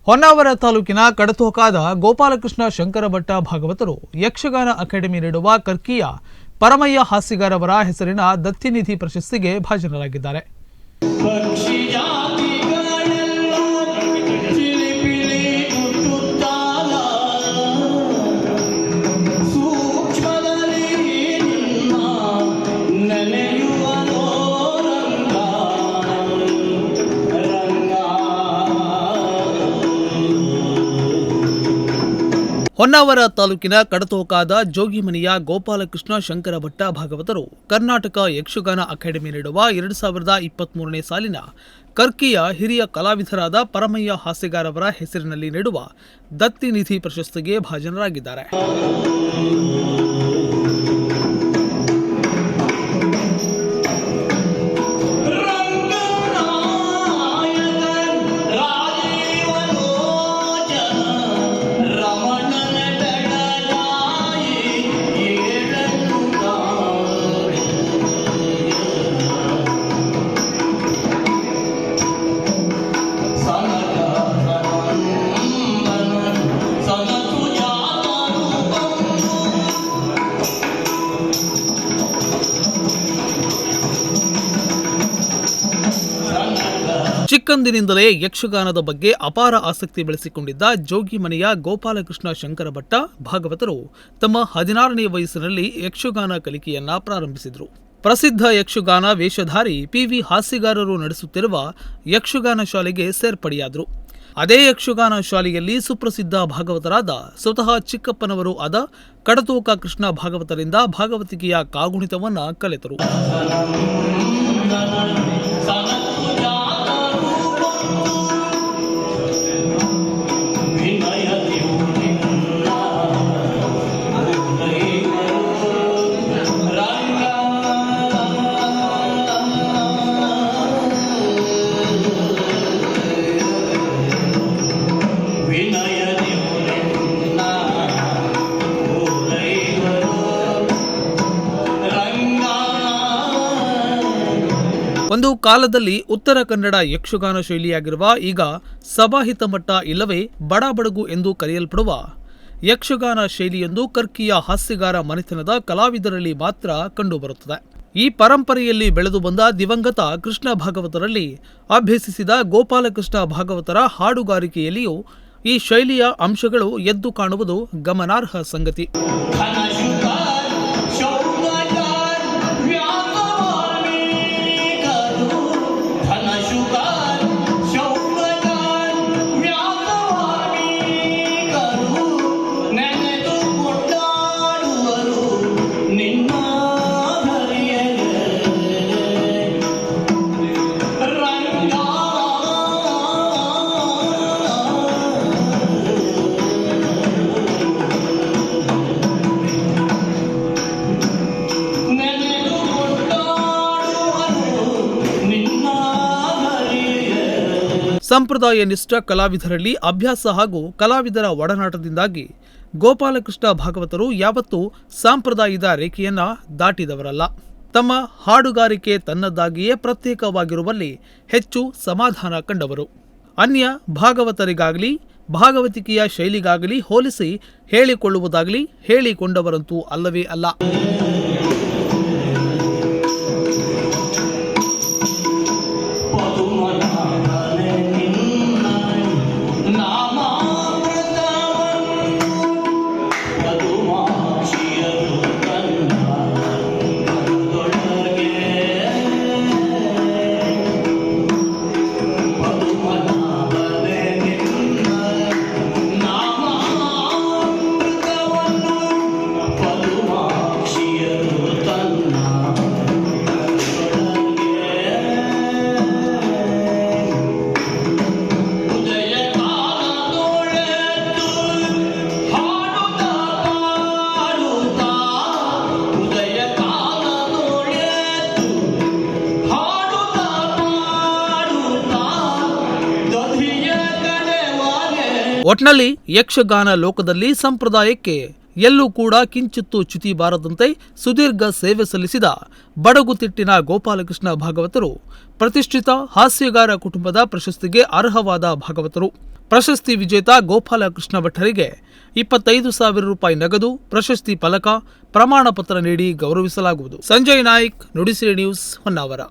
ಹೊನ್ನಾವರ ತಾಲೂಕಿನ ಕಡತೋಕಾದ ಗೋಪಾಲಕೃಷ್ಣ ಶಂಕರಭಟ್ಟ ಭಾಗವತರು ಯಕ್ಷಗಾನ ಅಕಾಡೆಮಿ ನೀಡುವ ಕರ್ಕಿಯ ಪರಮಯ್ಯ ಹಾಸ್ಯಗಾರವರ ಹೆಸರಿನ ದತ್ತಿನಿಧಿ ಪ್ರಶಸ್ತಿಗೆ ಭಾಜನರಾಗಿದ್ದಾರೆ. ಹೊನ್ನಾವರ ತಾಲೂಕಿನ ಕಡತೋಕಾದ ಜೋಗಿಮನಿಯ ಗೋಪಾಲಕೃಷ್ಣ ಶಂಕರಭಟ್ಟ ಭಾಗವತರು ಕರ್ನಾಟಕ ಯಕ್ಷಗಾನ ಅಕಾಡೆಮಿ ನೀಡುವ 2023ನೇ ಸಾಲಿನ ಕರ್ಕಿಯ ಹಿರಿಯ ಕಲಾವಿದರಾದ ಪರಮಯ್ಯ ಹಾಸ್ಯಗಾರವರ ಹೆಸರಿನಲ್ಲಿ ನೀಡುವ ದತ್ತಿನಿಧಿ ಪ್ರಶಸ್ತಿಗೆ ಭಾಜನರಾಗಿದ್ದಾರೆ. ಚಿಕ್ಕಂದಿನಿಂದಲೇ ಯಕ್ಷಗಾನದ ಬಗ್ಗೆ ಅಪಾರ ಆಸಕ್ತಿ ಬೆಳೆಸಿಕೊಂಡಿದ್ದ ಜೋಗಿಮನಿಯ ಗೋಪಾಲಕೃಷ್ಣ ಶಂಕರಭಟ್ಟ ಭಾಗವತರು ತಮ್ಮ 16ನೇ ವಯಸ್ಸಿನಲ್ಲಿ ಯಕ್ಷಗಾನ ಕಲಿಕೆಯನ್ನ ಪ್ರಾರಂಭಿಸಿದರು. ಪ್ರಸಿದ್ಧ ಯಕ್ಷಗಾನ ವೇಷಧಾರಿ ಪಿ.ವಿ. ಹಾಸ್ಯಗಾರರು ನಡೆಸುತ್ತಿರುವ ಯಕ್ಷಗಾನ ಶಾಲೆಗೆ ಸೇರ್ಪಡೆಯಾದರು. ಅದೇ ಯಕ್ಷಗಾನ ಶಾಲೆಯಲ್ಲಿ ಸುಪ್ರಸಿದ್ಧ ಭಾಗವತರಾದ ಸ್ವತಃ ಚಿಕ್ಕಪ್ಪನವರು ಆದ ಕಡತೋಕ ಕೃಷ್ಣ ಭಾಗವತರಿಂದ ಭಾಗವತಿಕೆಯ ಕಾಗುಣಿತವನ್ನ ಕಲಿತರು. ಒಂದು ಕಾಲದಲ್ಲಿ ಉತ್ತರ ಕನ್ನಡ ಯಕ್ಷಗಾನ ಶೈಲಿಯಾಗಿರುವ ಈಗ ಸಭಾಹಿತ ಮಟ್ಟ ಇಲ್ಲವೇ ಬಡಬಡಗು ಎಂದು ಕರೆಯಲ್ಪಡುವ ಯಕ್ಷಗಾನ ಶೈಲಿಯೊಂದು ಕರ್ಕಿಯ ಹಾಸ್ಯಗಾರ ಮನೆತನದ ಕಲಾವಿದರಲ್ಲಿ ಮಾತ್ರ ಕಂಡುಬರುತ್ತದೆ. ಈ ಪರಂಪರೆಯಲ್ಲಿ ಬೆಳೆದು ಬಂದ ದಿವಂಗತ ಕೃಷ್ಣ ಭಾಗವತರಲ್ಲಿ ಅಭ್ಯಸಿಸಿದ ಗೋಪಾಲಕೃಷ್ಣ ಭಾಗವತರ ಹಾಡುಗಾರಿಕೆಯಲ್ಲಿಯೂ ಈ ಶೈಲಿಯ ಅಂಶಗಳು ಎದ್ದು ಕಾಣುವುದು ಗಮನಾರ್ಹ ಸಂಗತಿ. ಸಂಪ್ರದಾಯ ನಿಷ್ಠ ಕಲಾವಿದರಲ್ಲಿ ಅಭ್ಯಾಸ ಹಾಗೂ ಕಲಾವಿದರ ಒಡನಾಟದಿಂದಾಗಿ ಗೋಪಾಲಕೃಷ್ಣ ಭಾಗವತರು ಯಾವತ್ತೂ ಸಂಪ್ರದಾಯದ ರೇಖೆಯನ್ನ ದಾಟಿದವರಲ್ಲ. ತಮ್ಮ ಹಾಡುಗಾರಿಕೆ ತನ್ನದ್ದಾಗಿಯೇ ಪ್ರತ್ಯೇಕವಾಗಿರುವಲ್ಲಿ ಹೆಚ್ಚು ಸಮಾಧಾನ ಕಂಡವರು. ಅನ್ಯ ಭಾಗವತರಿಗಾಗಲಿ ಭಾಗವತಿಕೆಯ ಶೈಲಿಗಾಗಲಿ ಹೋಲಿಸಿ ಹೇಳಿಕೊಳ್ಳುವುದಾಗಲಿ ಹೇಳಿಕೊಂಡವರಂತೂ ಅಲ್ಲವೇ ಅಲ್ಲ. ಒಟ್ನಲ್ಲಿ ಯಕ್ಷಗಾನ ಲೋಕದಲ್ಲಿ ಸಂಪ್ರದಾಯಕ್ಕೆ ಎಲ್ಲೂ ಕೂಡ ಕಿಂಚಿತ್ತೂ ಚ್ಯುತಿ ಬಾರದಂತೆ ಸುದೀರ್ಘ ಸೇವೆ ಸಲ್ಲಿಸಿದ ಬಡಗುತಿಟ್ಟಿನ ಗೋಪಾಲಕೃಷ್ಣ ಭಾಗವತರು ಪ್ರತಿಷ್ಠಿತ ಹಾಸ್ಯಗಾರ ಕುಟುಂಬದ ಪ್ರಶಸ್ತಿಗೆ ಅರ್ಹವಾದ ಭಾಗವತರು. ಪ್ರಶಸ್ತಿ ವಿಜೇತ ಗೋಪಾಲಕೃಷ್ಣ ಭಟ್ಟರಿಗೆ 25,000 ರೂಪಾಯಿ ನಗದು, ಪ್ರಶಸ್ತಿ ಫಲಕ, ಪ್ರಮಾಣ ಪತ್ರ ನೀಡಿ ಗೌರವಿಸಲಾಗುವುದು. ಸಂಜಯ್ ನಾಯ್ಕ್, ನುಡಿಸಿರಿ ನ್ಯೂಸ್, ಹೊನ್ನಾವರ.